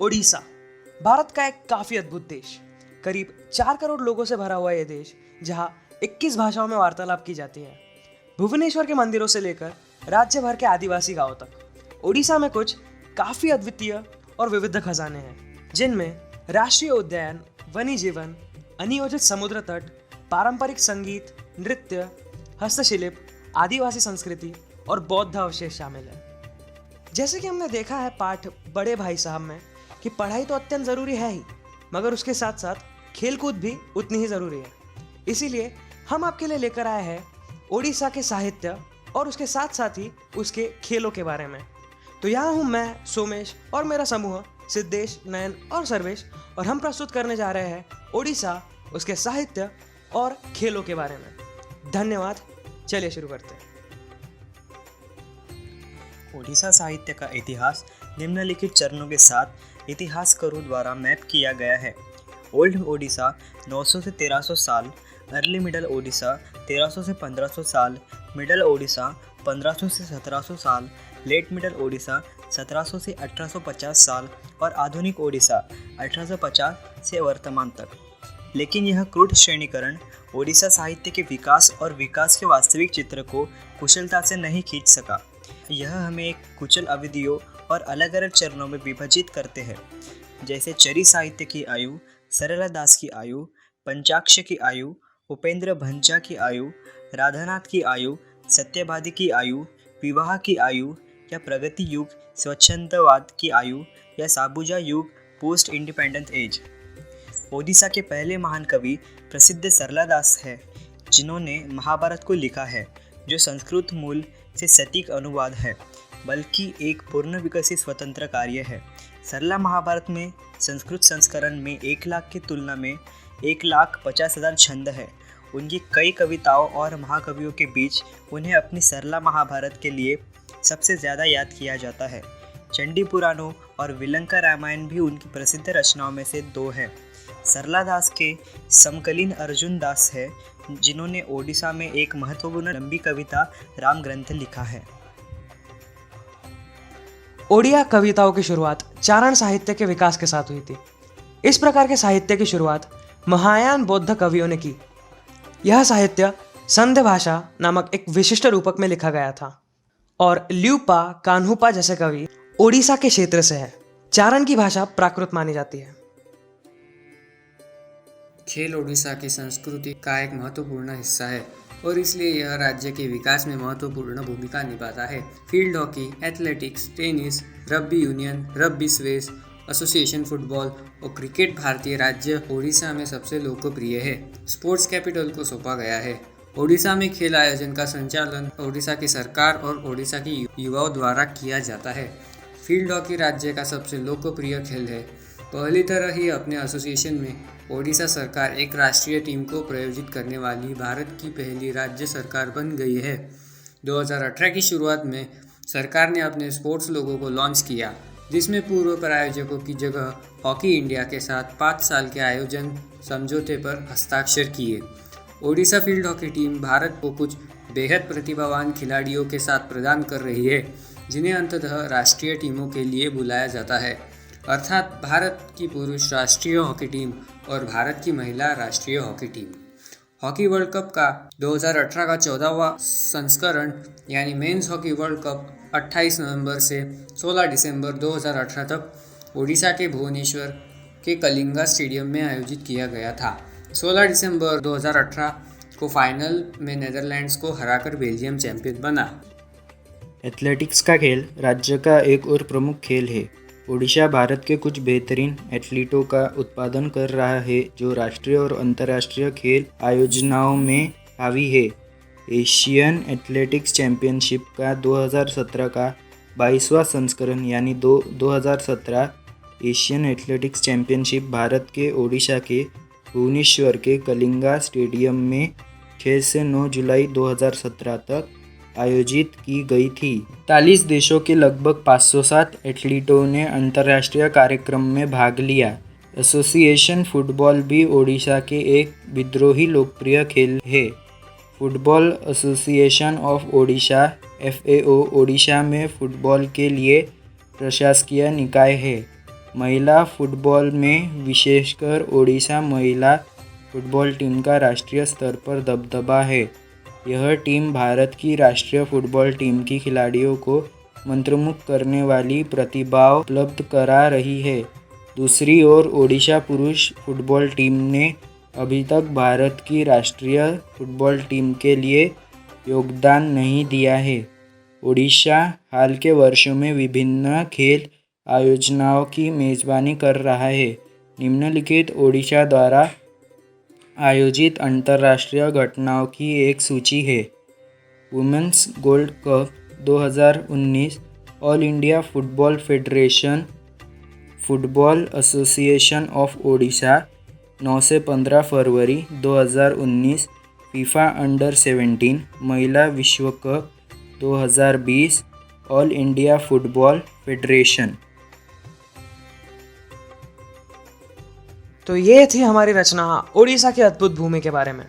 ओडिशा भारत का एक काफी अद्भुत देश। करीब 4 करोड़ लोगों से भरा हुआ यह देश, जहां 21 भाषाओं में वार्तालाप की जाती है। भुवनेश्वर के मंदिरों से लेकर राज्य भर के आदिवासी गांवों तक, ओडिशा में कुछ काफी अद्वितीय और विविध खजाने हैं, जिनमें राष्ट्रीय उद्यान, वन्य जीवन, अनियोजित समुद्र तट, पारंपरिक संगीत, नृत्य, हस्तशिल्प, आदिवासी संस्कृति और बौद्ध अवशेष शामिल है। जैसे कि हमने देखा है पाठ बड़े भाई साहब में कि पढ़ाई तो अत्यंत ज़रूरी है ही, मगर उसके साथ साथ खेलकूद भी उतनी ही ज़रूरी है। इसीलिए हम आपके लिए लेकर आए हैं ओडिशा के साहित्य और उसके साथ साथ ही उसके खेलों के बारे में। तो यहाँ हूँ मैं, सोमेश, और मेरा समूह सिद्धेश, नयन और सर्वेश, और हम प्रस्तुत करने जा रहे हैं ओडिशा, उसके साहित्य और खेलों के बारे में। धन्यवाद। चलिए शुरू करते हैं। ओडिशा साहित्य का इतिहास निम्नलिखित चरणों के साथ इतिहासकारों द्वारा मैप किया गया है। ओल्ड ओडिशा 900 से 1300 साल, अर्ली मिडल ओडिशा 1300 से 1500 साल, मिडल ओडिशा 1500 से 1700 साल, लेट मिडल ओडिशा 1700 से 1850 साल और आधुनिक ओडिशा 1850 से वर्तमान तक। लेकिन यह क्रूड श्रेणीकरण ओडिशा साहित्य के विकास और विकास के वास्तविक चित्र को कुशलता से नहीं खींच सका। यह हमें एक कुशल अवधियों और अलग अलग चरणों में विभाजित करते हैं, जैसे चरी साहित्य की आयु, सरला दास की आयु, पंचाक्ष की आयु, उपेंद्र भंजा की आयु, राधानाथ की आयु, सत्यवादी की आयु, विवाह की आयु, या प्रगति युग, स्वच्छंदवाद की आयु, या साबुजा युग, पोस्ट इंडिपेंडेंट एज। ओडिशा के पहले महान कवि प्रसिद्ध सरला दास है, जिन्होंने महाभारत को लिखा है, जो संस्कृत मूल से सटीक अनुवाद है, बल्कि एक पूर्ण विकसित स्वतंत्र कार्य है। सरला महाभारत में संस्कृत संस्करण में 1 लाख की तुलना में 1,50,000 छंद है। उनकी कई कविताओं और महाकवियों के बीच उन्हें अपनी सरला महाभारत के लिए सबसे ज़्यादा याद किया जाता है। चंडी पुराणों और विलंका रामायण भी उनकी प्रसिद्ध रचनाओं में से 2 हैं। सरला दास के समकालीन अर्जुन दास है, जिन्होंने ओडिशा में एक महत्वपूर्ण लंबी कविता राम ग्रंथ लिखा है। ओडिया कविताओं की शुरुआत चारण साहित्य के विकास के साथ हुई थी। इस प्रकार के साहित्य की शुरुआत महायान बौद्ध कवियों ने की। यह साहित्य संध्य भाषा नामक एक विशिष्ट रूपक में लिखा गया था, और ल्यूपा, कान्हुपा जैसे कवि ओडिशा के क्षेत्र से है। चारण की भाषा प्राकृत मानी जाती है। खेल ओडिशा की संस्कृति का एक महत्वपूर्ण हिस्सा है और इसलिए यह राज्य के विकास में महत्वपूर्ण भूमिका निभाता है। Field hockey, athletics, tennis, rugby union, rugby Suez, association football और क्रिकेट भारतीय राज्य ओडिशा में सबसे लोकप्रिय है। स्पोर्ट्स कैपिटल को सौंपा गया है। ओडिशा में खेल आयोजन का संचालन ओडिशा की सरकार और ओडिशा के युवाओं द्वारा किया जाता है। फील्ड हॉकी राज्य का सबसे लोकप्रिय खेल है। पहली तरह ही अपने एसोसिएशन में ओडिशा सरकार एक राष्ट्रीय टीम को प्रायोजित करने वाली भारत की पहली राज्य सरकार बन गई है। 2018 की शुरुआत में सरकार ने अपने स्पोर्ट्स लोगो को लॉन्च किया, जिसमें पूर्व प्रायोजकों की जगह हॉकी इंडिया के साथ 5 साल के आयोजन समझौते पर हस्ताक्षर किए। Odisha field hockey team Bharat को कुछ बेहद प्रतिभावान खिलाड़ियों के साथ प्रदान कर रही है, जिन्हें अंततः राष्ट्रीय टीमों के लिए बुलाया जाता है, अर्थात भारत की पुरुष राष्ट्रीय हॉकी टीम और भारत की महिला राष्ट्रीय hockey team. Hockey world cup का 2018 का 14वां संस्करण यानी मेंस हॉकी वर्ल्ड कप 28 नवंबर से 16 दिसंबर 2018 तक ओडिशा के भुवनेश्वर के कलिंगा स्टेडियम में आयोजित किया गया था। 16 दिसंबर 2018 को फाइनल में नेदरलैंड्स को हराकर बेल्जियम चैंपियन बना। एथलेटिक्स का खेल राज्य का एक और प्रमुख खेल है। ओडिशा भारत के कुछ बेहतरीन एथलीटों का उत्पादन कर रहा है, जो राष्ट्रीय और अंतर्राष्ट्रीय खेल आयोजनाओं में हावी है। एशियन एथलेटिक्स चैंपियनशिप का 2017 का 22वां संस्करण यानी 2017 एशियन एथलेटिक्स चैंपियनशिप भारत के ओडिशा के भुवनेश्वर के कलिंगा स्टेडियम में 6 से 9 जुलाई 2017 तक आयोजित की गई थी। 40 देशों के लगभग 507 एथलीटों ने अंतर्राष्ट्रीय कार्यक्रम में भाग लिया। एसोसिएशन फुटबॉल भी ओडिशा के एक विद्रोही लोकप्रिय खेल है। Football Association of Odisha (FAO) Odisha में फुटबॉल के लिए प्रशासकीय निकाय है। महिला फुटबॉल में विशेषकर ओडिशा महिला फुटबॉल टीम का राष्ट्रीय स्तर पर दबदबा है। यह टीम भारत की राष्ट्रीय फुटबॉल टीम की खिलाड़ियों को मंत्रमुग्ध करने वाली प्रतिभा उपलब्ध करा रही है। दूसरी ओर ओडिशा पुरुष फुटबॉल टीम ने अभी तक भारत की राष्ट्रीय फुटबॉल टीम के लिए योगदान नहीं दिया है। ओडिशा हाल के वर्षों में विभिन्न खेल आयोजनाओं की मेज़बानी कर रहा है। निम्नलिखित ओडिशा द्वारा आयोजित अंतर्राष्ट्रीय घटनाओं की एक सूची है। Women's Gold Cup 2019, All India Football Federation, Football Association of Odisha 9 से 15 फरवरी 2019, फीफा अंडर 17 महिला विश्व cup 2020, all India Football federation. तो ये थी हमारी रचना ओडिशा की अद्भुत भूमि के बारे में।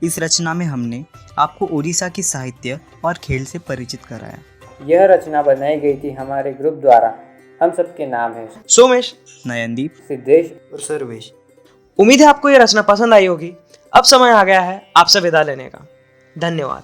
इस रचना में हमने आपको ओडिशा की साहित्य और खेल से परिचित कराया। यह रचना बनाई गई थी हमारे ग्रुप द्वारा। हम सबके नाम हैं सोमेश, नयनदीप सिद्धेश और सर्वेश। उम्मीद है आपको ये रचना पसंद आई होगी। अब समय आ गया है आपसे विदा लेने का। धन्यवाद।